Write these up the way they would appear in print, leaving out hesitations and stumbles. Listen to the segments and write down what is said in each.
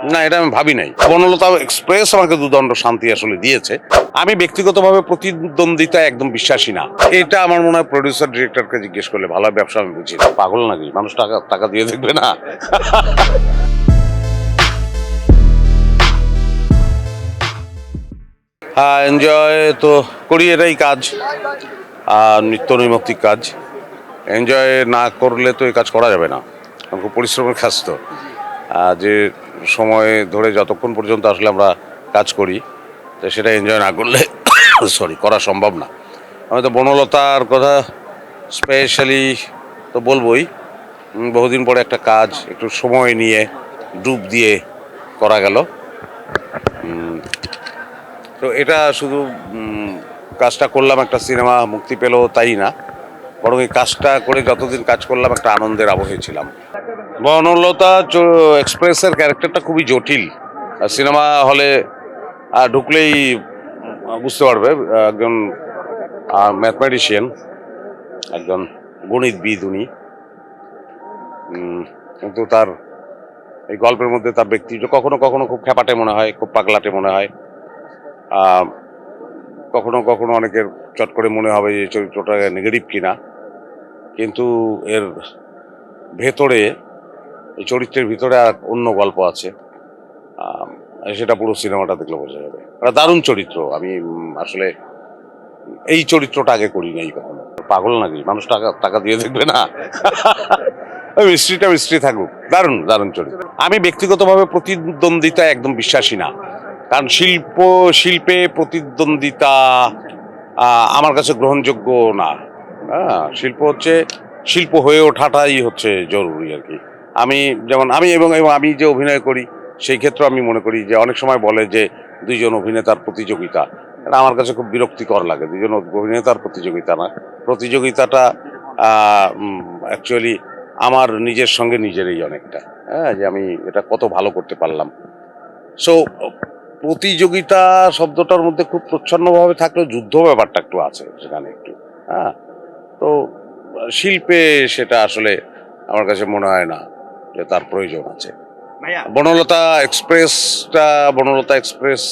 না, এটা আমি ভাবি নাই। বনলতা এক্সপ্রেস আমাকে দুদণ্ড শান্তি আসলে দিয়েছে। আমি ব্যক্তিগতভাবে প্রতিদ্বন্দ্বিতায় একদম বিশ্বাসী না। এটা আমার মনে হয় প্রডিউসার ডিরেক্টরকে জিজ্ঞেস করলে ভালো হয়, ব্যবসা আমি বুঝি না। পাগল নাকি? মানুষ টাকা টাকা দিয়ে দেখবে না। হ্যাঁ, এনজয় তো করি, এটাই কাজ, নিত্য নৈমিত্তিক কাজ। এনজয় না করলে তো এই কাজ করা যাবে না, কারণ খুব পরিশ্রমের কাজ তো। যে সময় ধরে যতক্ষণ পর্যন্ত আসলে আমরা কাজ করি, তো সেটা এনজয় না করলে সরি করা সম্ভব না। আমি তো বনলতার কথা স্পেশালি তো বলবই। বহুদিন পরে একটা কাজ একটু সময় নিয়ে ডুব দিয়ে করা গেল। তো এটা শুধু কাজটা করলাম, একটা সিনেমা মুক্তি পেল তাই না, বরং এই কাজটা করে যতদিন কাজ করলাম একটা আনন্দের আবহে ছিলাম। বনলতা এক্সপ্রেসের ক্যারেক্টারটা খুবই জটিল। সিনেমা হলে ঢুকলেই বুঝতে পারবে, একজন ম্যাথমেটিশিয়ান, একজন গণিতবিদ উনি। কিন্তু তার এই গল্পের মধ্যে তার ব্যক্তিত্ব কখনো কখনো খুব খ্যাপাটে মনে হয়, খুব পাগলাটে মনে হয়। কখনো কখনো অনেকের চট করে মনে হবে যে চরিত্রটা নেগেটিভ কিনা, কিন্তু এর ভেতরে, এই চরিত্রের ভিতরে আর অন্য গল্প আছে। সেটা পুরো সিনেমাটা দেখলে বোঝা যাবে। একটা দারুণ চরিত্র। আমি আসলে এই চরিত্রটা আগে করি নাই কখনো। পাগল নাকি? মানুষ টাকা টাকা দিয়ে দেখবে না। মিস্ট্রিটা মিস্ট্রি থাকুক। দারুণ দারুণ চরিত্র। আমি ব্যক্তিগতভাবে প্রতিদ্বন্দ্বিতায় একদম বিশ্বাসী না, কারণ শিল্পে প্রতিদ্বন্দ্বিতা আমার কাছে গ্রহণযোগ্য না। হ্যাঁ, শিল্প হচ্ছে শিল্প হয়ে ওঠাটাই হচ্ছে জরুরি আর কি। আমি যেমন এবং আমি যে অভিনয় করি, সেই ক্ষেত্রে আমি মনে করি যে অনেক সময় বলে যে দুইজন অভিনেতার প্রতিযোগিতা, এটা আমার কাছে খুব বিরক্তিকর লাগে। দুজন অভিনেতার প্রতিযোগিতা না, প্রতিযোগিতাটা অ্যাকচুয়ালি আমার নিজের সঙ্গে নিজেরই অনেকটা। হ্যাঁ, যে আমি এটা কত ভালো করতে পারলাম। সো প্রতিযোগিতা শব্দটার মধ্যে খুব প্রচ্ছন্নভাবে থাকলেও যুদ্ধ ব্যাপারটা একটু আছে সেখানে একটু। হ্যাঁ, তো শিল্পে সেটা আসলে আমার কাছে মনে হয় না যে তার প্রয়োজন আছে। বনলতা এক্সপ্রেস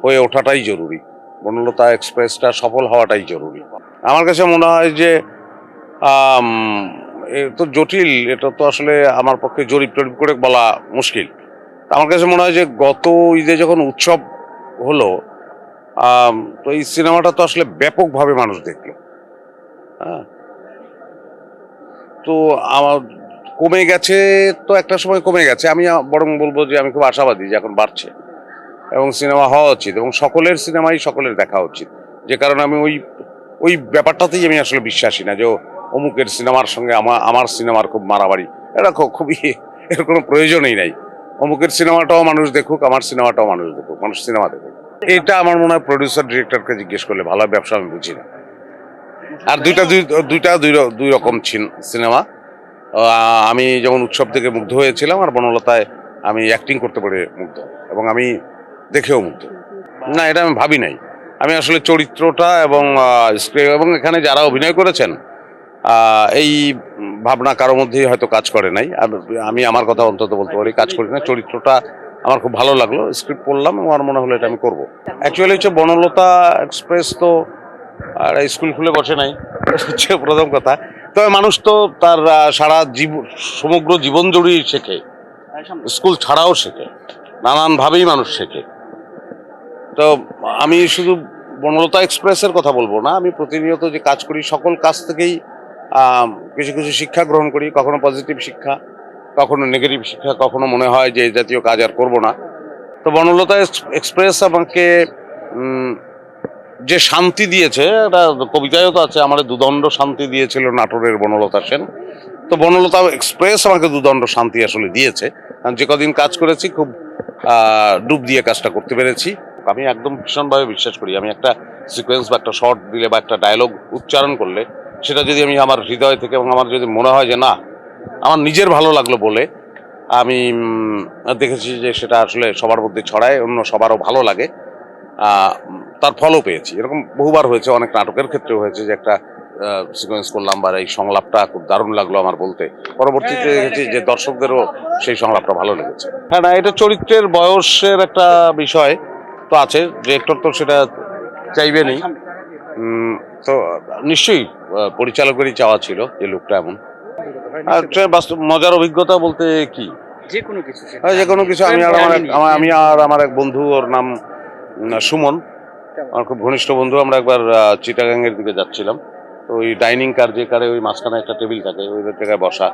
হয়ে ওঠাটাই জরুরি, বনলতা এক্সপ্রেসটা সফল হওয়াটাই জরুরি। আমার কাছে মনে হয় যে এ তো জটিল, এটা তো আসলে আমার পক্ষে জরিপ টরিপ করে বলা মুশকিল। আমার কাছে মনে হয় যে গত ঈদে যখন উৎসব হলো, তো এই সিনেমাটা তো আসলে ব্যাপকভাবে মানুষ দেখলো। হ্যাঁ, তো আমার কমে গেছে, তো একটা সময় কমে গেছে। আমি বরং বলবো যে আমি খুব আশাবাদী যে এখন বাড়ছে, এবং সিনেমা হওয়া উচিত, এবং সকলের সিনেমাই সকলের দেখা উচিত। যে কারণে আমি ওই ওই ব্যাপারটাতেই আমি আসলে বিশ্বাসী না যে অমুকের সিনেমার সঙ্গে আমার সিনেমার খুব মারামারি। এটা খুবই, এর কোনো প্রয়োজনই নাই। অমুকের সিনেমাটাও মানুষ দেখুক, আমার সিনেমাটাও মানুষ দেখুক, মানুষ সিনেমা দেখুক। এটা আমার মনে হয় প্রডিউসার ডিরেক্টরকে জিজ্ঞেস করলে ভালো হয়, ব্যবসা আমি বুঝি না। আর দুই রকম সিনেমা। আমি যেমন উৎসব থেকে মুগ্ধ হয়েছিলাম, আর বনলতায় আমি অ্যাক্টিং করতে পারে মুগ্ধ, এবং আমি দেখেও মুগ্ধ। না, এটা আমি ভাবি নাই। আমি আসলে চরিত্রটা এবং এবং এখানে যারা অভিনয় করেছেন, এই ভাবনা কারো মধ্যেই হয়তো কাজ করে নাই। আমি আমার কথা অন্তত বলতে পারি, কাজ করি না। চরিত্রটা আমার খুব ভালো লাগলো, স্ক্রিপ্ট পড়লাম, আমার মনে হলো এটা আমি করবো। অ্যাকচুয়ালি হচ্ছে বনলতা এক্সপ্রেস তো আর স্কুল খুলে বসে নাই, হচ্ছে প্রথম কথা। তবে মানুষ তো তার সারা সমগ্র জীবন জুড়েই শেখে, স্কুল ছাড়াও শেখে, নানানভাবেই মানুষ শেখে। তো আমি শুধু বনলতা এক্সপ্রেসের কথা বলবো না, আমি প্রতিনিয়ত যে কাজ করি সকল কাজ থেকেই কিছু কিছু শিক্ষা গ্রহণ করি। কখনো পজিটিভ শিক্ষা, কখনো নেগেটিভ শিক্ষা, কখনো মনে হয় যে এই জাতীয় কাজ আর করবো না। তো বনলতা এক্সপ্রেস আমাকে যে শান্তি দিয়েছে, এটা কবিতায়ও তো আছে, আমার দুদণ্ড শান্তি দিয়েছিল নাটোরের বনলতা সেন। তো বনলতা এক্সপ্রেস আমাকে দুদণ্ড শান্তি আসলে দিয়েছে, কারণ যে কদিন কাজ করেছি খুব ডুব দিয়ে কাজটা করতে পেরেছি। আমি একদম ভীষণভাবে বিশ্বাস করি, আমি একটা সিকোয়েন্স বা একটা শর্ট দিলে বা একটা ডায়লগ উচ্চারণ করলে, সেটা যদি আমি আমার হৃদয় থেকে, এবং আমার যদি মনে হয় যে না আমার নিজের ভালো লাগলো বলে, আমি দেখেছি যে সেটা আসলে সবার মধ্যে ছড়ায়, অন্য সবারও ভালো লাগে, তার ফলও পেয়েছি। এরকম বহুবার হয়েছে, অনেক নাটকের ক্ষেত্রেও হয়েছে যে একটা সিকোয়েন্স করলাম বা এই সংলাপটা খুব দারুণ লাগলো আমার বলতে। পরবর্তীতে দেখেছি যে দর্শকদেরও সেই সংলাপটা ভালো লেগেছে। হ্যাঁ, না, এটা চরিত্রের বয়সের একটা বিষয় তো আছে, ডিরেক্টর তো সেটা চাইবেনই। তো নিশ্চয়ই পরিচালকেরই চাওয়া ছিল যে লোকটা এমন। আর বাস্তব মজার অভিজ্ঞতা বলতে কি, যে কোনো কিছু যে কোনো কিছু। আমি আর আমার এক বন্ধু, ওর নাম সুমন, আমার খুব ঘনিষ্ঠ বন্ধু। আমরা একবার চিটাগাং এর দিকে যাচ্ছিলাম, তো ওই ডাইনিং কার, যে কারে ওই মাঝখানে একটা টেবিল থাকে, ওই জায়গায় বসা।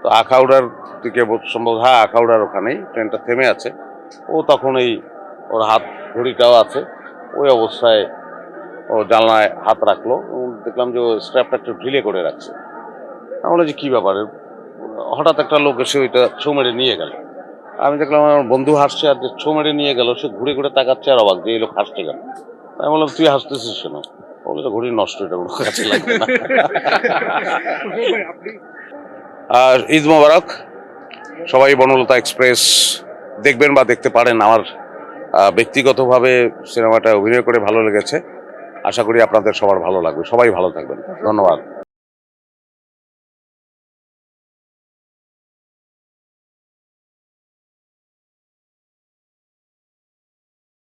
তো আখাউড়ার দিকে সম্ভব, হ্যাঁ আখাউড়ার ওখানেই ট্রেনটা থেমে আছে। ও তখন এই ওর হাত ঘড়িটাও আছে, ওই অবস্থায় ও জানলায় হাত রাখলো। দেখলাম যে ও স্ট্র্যাপটা একটু ঢিলে করে রাখছে। আমি বললাম যে কি ব্যাপারে, হঠাৎ একটা লোক এসে ওইটা ছো মেরে নিয়ে গেল। আমি দেখলাম আমার বন্ধু হাসছে, আর যে ছো মেরে নিয়ে গেল সে ঘুরে ঘুরে তাকাচ্ছে আর অবাক যে এই লোক হাসছে কেন। আমি বললাম তুই হাসতেছিস কেন? বলে তো ঘড়ি নষ্ট, এটা কোনো কাছে লাগবে না। আর ঈদ মোবারক, সবাই বনলতা এক্সপ্রেস দেখবেন বা দেখতে পারেন। আমার ব্যক্তিগতভাবে সিনেমাটা অভিনয় করে ভালো লেগেছে, আশা করি আপনাদের সবার ভালো লাগবে। সবাই ভালো থাকবেন, ধন্যবাদ।